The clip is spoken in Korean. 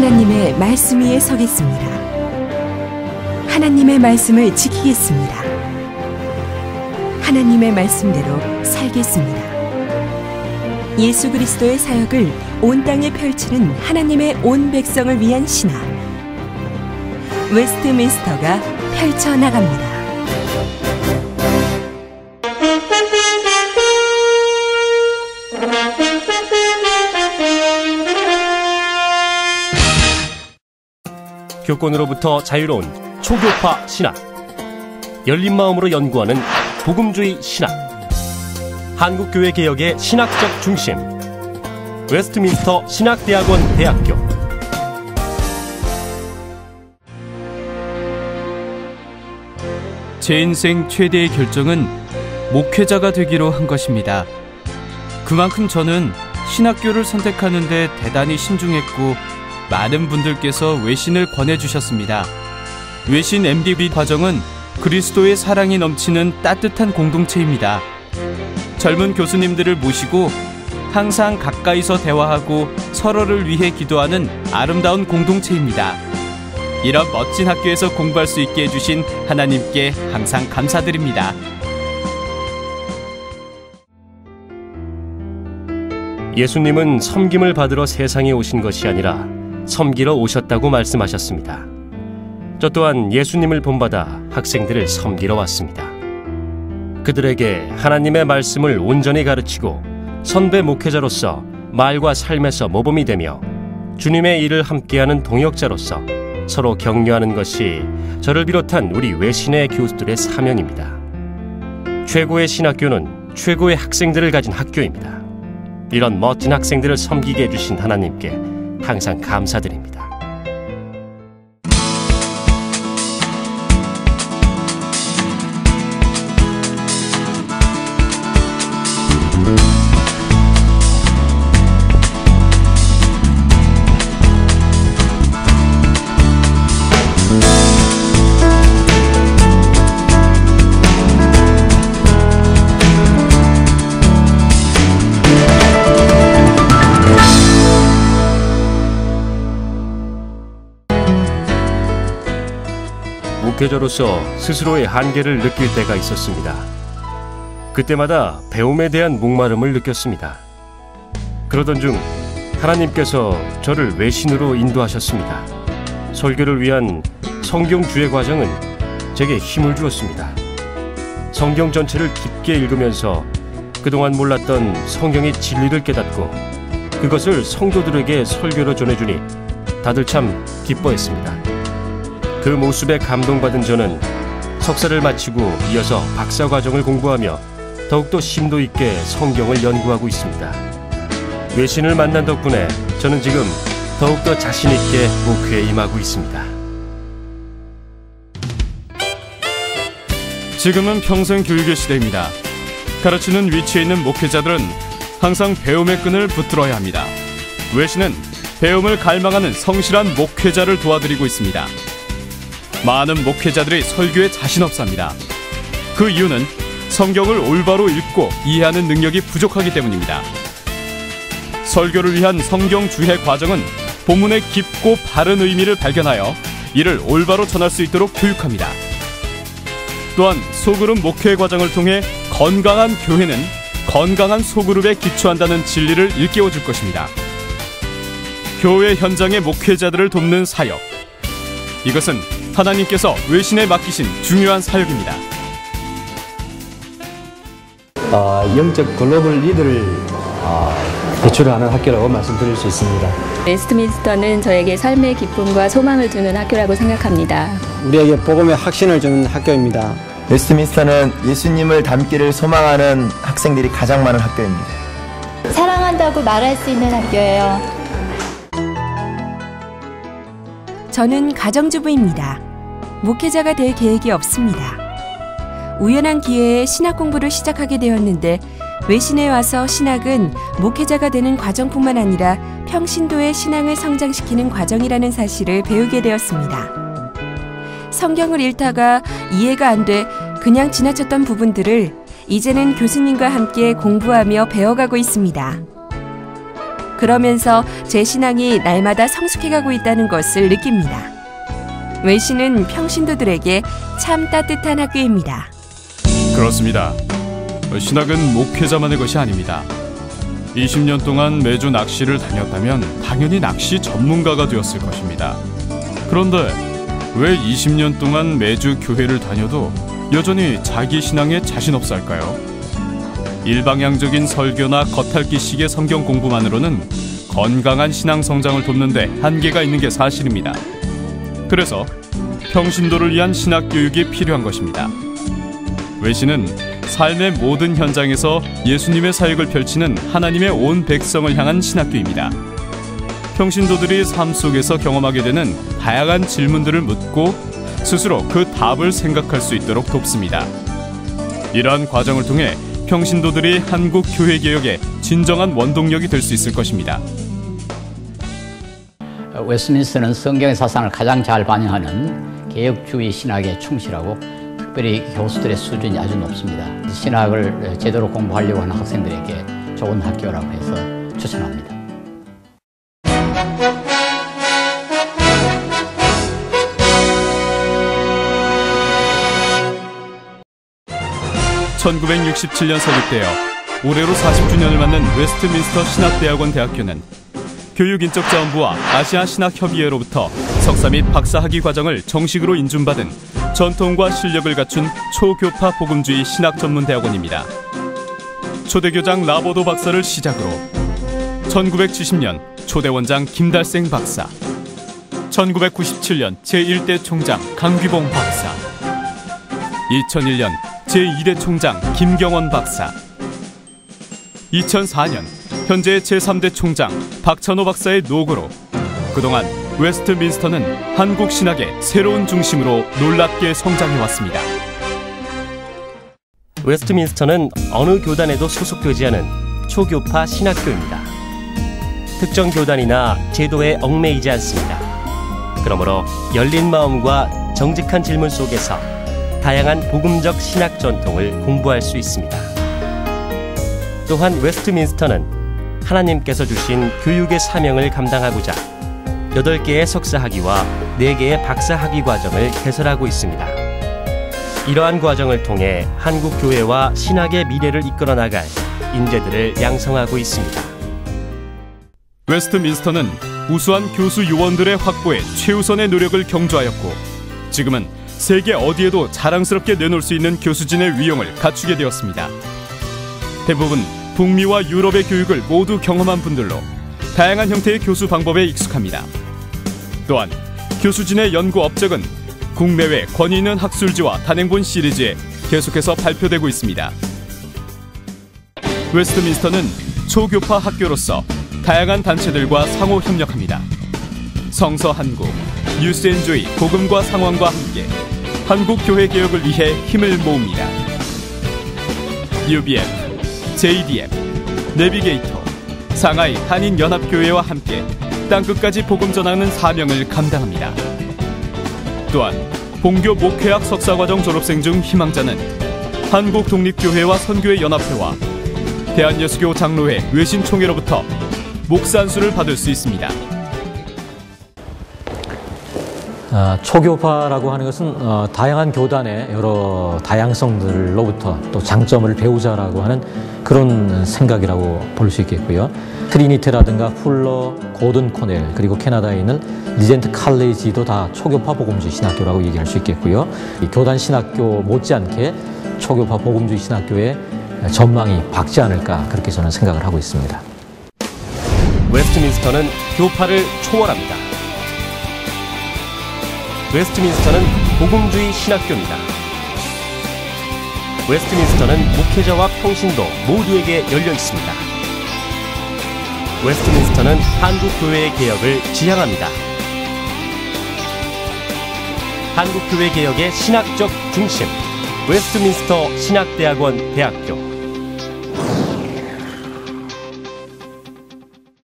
하나님의 말씀 위에 서겠습니다. 하나님의 말씀을 지키겠습니다. 하나님의 말씀대로 살겠습니다. 예수 그리스도의 사역을 온 땅에 펼치는 하나님의 온 백성을 위한 신학, 웨스트민스터가 펼쳐나갑니다. 교권으로부터 자유로운 초교파 신학, 열린 마음으로 연구하는 복음주의 신학, 한국교회 개혁의 신학적 중심, 웨스트민스터 신학대학원 대학교. 제 인생 최대의 결정은 목회자가 되기로 한 것입니다. 그만큼 저는 신학교를 선택하는 데 대단히 신중했고 많은 분들께서 외신을 권해주셨습니다. 외신 MDB 과정은 그리스도의 사랑이 넘치는 따뜻한 공동체입니다. 젊은 교수님들을 모시고 항상 가까이서 대화하고 서로를 위해 기도하는 아름다운 공동체입니다. 이런 멋진 학교에서 공부할 수 있게 해주신 하나님께 항상 감사드립니다. 예수님은 섬김을 받으러 세상에 오신 것이 아니라 섬기러 오셨다고 말씀하셨습니다. 저 또한 예수님을 본받아 학생들을 섬기러 왔습니다. 그들에게 하나님의 말씀을 온전히 가르치고 선배 목회자로서 말과 삶에서 모범이 되며 주님의 일을 함께하는 동역자로서 서로 격려하는 것이 저를 비롯한 우리 외신의 교수들의 사명입니다. 최고의 신학교는 최고의 학생들을 가진 학교입니다. 이런 멋진 학생들을 섬기게 해주신 하나님께 항상 감사드립니다. 목회자로서 스스로의 한계를 느낄 때가 있었습니다. 그때마다 배움에 대한 목마름을 느꼈습니다. 그러던 중 하나님께서 저를 외신으로 인도하셨습니다. 설교를 위한 성경 주해 과정은 제게 힘을 주었습니다. 성경 전체를 깊게 읽으면서 그동안 몰랐던 성경의 진리를 깨닫고 그것을 성도들에게 설교로 전해주니 다들 참 기뻐했습니다. 그 모습에 감동받은 저는 석사를 마치고 이어서 박사과정을 공부하며 더욱더 심도 있게 성경을 연구하고 있습니다. 외신을 만난 덕분에 저는 지금 더욱더 자신 있게 목회에 임하고 있습니다. 지금은 평생 교육의 시대입니다. 가르치는 위치에 있는 목회자들은 항상 배움의 끈을 붙들어야 합니다. 외신은 배움을 갈망하는 성실한 목회자를 도와드리고 있습니다. 많은 목회자들이 설교에 자신 없습니다. 그 이유는 성경을 올바로 읽고 이해하는 능력이 부족하기 때문입니다. 설교를 위한 성경 주해 과정은 본문의 깊고 바른 의미를 발견하여 이를 올바로 전할 수 있도록 교육합니다. 또한 소그룹 목회 과정을 통해 건강한 교회는 건강한 소그룹에 기초한다는 진리를 일깨워 줄 것입니다. 교회 현장의 목회자들을 돕는 사역, 이것은 하나님께서 외신에 맡기신 중요한 사역입니다. 영적 글로벌 리더를 배출하는 학교라고 말씀드릴 수 있습니다. 웨스트민스터는 저에게 삶의 기쁨과 소망을 주는 학교라고 생각합니다. 우리에게 복음의 확신을 주는 학교입니다. 웨스트민스터는 예수님을 닮기를 소망하는 학생들이 가장 많은 학교입니다. 사랑한다고 말할 수 있는 학교예요. 저는 가정주부입니다. 목회자가 될 계획이 없습니다. 우연한 기회에 신학 공부를 시작하게 되었는데 외신에 와서 신학은 목회자가 되는 과정뿐만 아니라 평신도의 신앙을 성장시키는 과정이라는 사실을 배우게 되었습니다. 성경을 읽다가 이해가 안 돼 그냥 지나쳤던 부분들을 이제는 교수님과 함께 공부하며 배워가고 있습니다. 그러면서 제 신앙이 날마다 성숙해가고 있다는 것을 느낍니다. 외신은 평신도들에게 참 따뜻한 학교입니다. 그렇습니다. 신학은 목회자만의 것이 아닙니다. 20년 동안 매주 낚시를 다녔다면 당연히 낚시 전문가가 되었을 것입니다. 그런데 왜 20년 동안 매주 교회를 다녀도 여전히 자기 신앙에 자신 없어 할까요? 일방향적인 설교나 겉핥기식의 성경 공부만으로는 건강한 신앙 성장을 돕는 데 한계가 있는 게 사실입니다. 그래서 평신도를 위한 신학 교육이 필요한 것입니다. 외신은 삶의 모든 현장에서 예수님의 사역을 펼치는 하나님의 온 백성을 향한 신학교입니다. 평신도들이 삶 속에서 경험하게 되는 다양한 질문들을 묻고 스스로 그 답을 생각할 수 있도록 돕습니다. 이러한 과정을 통해 평신도들이 한국 교회 개혁의 진정한 원동력이 될 수 있을 것입니다. 웨스트민스터는 성경의 사상을 가장 잘 반영하는 개혁주의 신학에 충실하고 특별히 교수들의 수준이 아주 높습니다. 신학을 제대로 공부하려고 하는 학생들에게 좋은 학교라고 해서 추천합니다. (1967년) 설립되어 올해로 40주년을 맞는 웨스트민스터 신학대학원 대학교는 교육인적자원부와 아시아신학협의회로부터 석사 및 박사학위 과정을 정식으로 인준받은 전통과 실력을 갖춘 초교파 복음주의 신학전문대학원입니다. 초대교장 라보도 박사를 시작으로 1970년 초대원장 김달생 박사, 1997년 제1대 총장 강귀봉 박사, 2001년 제2대 총장 김경원 박사, 2004년 현재 제3대 총장 박찬호 박사의 노고로 그동안 웨스트민스터는 한국 신학의 새로운 중심으로 놀랍게 성장해왔습니다. 웨스트민스터는 어느 교단에도 소속되지 않은 초교파 신학교입니다. 특정 교단이나 제도에 얽매이지 않습니다. 그러므로 열린 마음과 정직한 질문 속에서 다양한 복음적 신학 전통을 공부할 수 있습니다. 또한 웨스트민스터는 하나님께서 주신 교육의 사명을 감당하고자 8개의 석사학위와 4개의 박사학위 과정을 개설하고 있습니다. 이러한 과정을 통해 한국 교회와 신학의 미래를 이끌어 나갈 인재들을 양성하고 있습니다. 웨스트민스터는 우수한 교수 요원들의 확보에 최우선의 노력을 경주하였고 지금은 세계 어디에도 자랑스럽게 내놓을 수 있는 교수진의 위용을 갖추게 되었습니다. 대부분 북미와 유럽의 교육을 모두 경험한 분들로 다양한 형태의 교수 방법에 익숙합니다. 또한 교수진의 연구 업적은 국내외 권위 있는 학술지와 단행본 시리즈에 계속해서 발표되고 있습니다. 웨스트민스터는 초교파 학교로서 다양한 단체들과 상호 협력합니다. 성서한국, 뉴스앤조이 복음과 상황과 함께 한국 교회 개혁을 위해 힘을 모읍니다. UBM, JDM, 내비게이터, 상하이 한인연합교회와 함께 땅끝까지 복음 전하는 사명을 감당합니다. 또한 본교 목회학 석사과정 졸업생 중 희망자는 한국독립교회와 선교회연합회와 대한예수교 장로회 외신총회로부터 목사 안수를 받을 수 있습니다. 초교파라고 하는 것은 다양한 교단의 여러 다양성들로부터 또 장점을 배우자라고 하는 그런 생각이라고 볼 수 있겠고요. 트리니티라든가 훌러, 고든 코넬, 그리고 캐나다에 있는 리젠트 칼레지도 다 초교파 복음주의 신학교라고 얘기할 수 있겠고요. 이 교단 신학교 못지않게 초교파 복음주의 신학교의 전망이 밝지 않을까 그렇게 저는 생각을 하고 있습니다. 웨스트민스터는 교파를 초월합니다. 웨스트민스터는 복음주의 신학교입니다. 웨스트민스터는 목회자와 평신도 모두에게 열려 있습니다. 웨스트민스터는 한국 교회의 개혁을 지향합니다. 한국 교회 개혁의 신학적 중심, 웨스트민스터 신학대학원 대학교.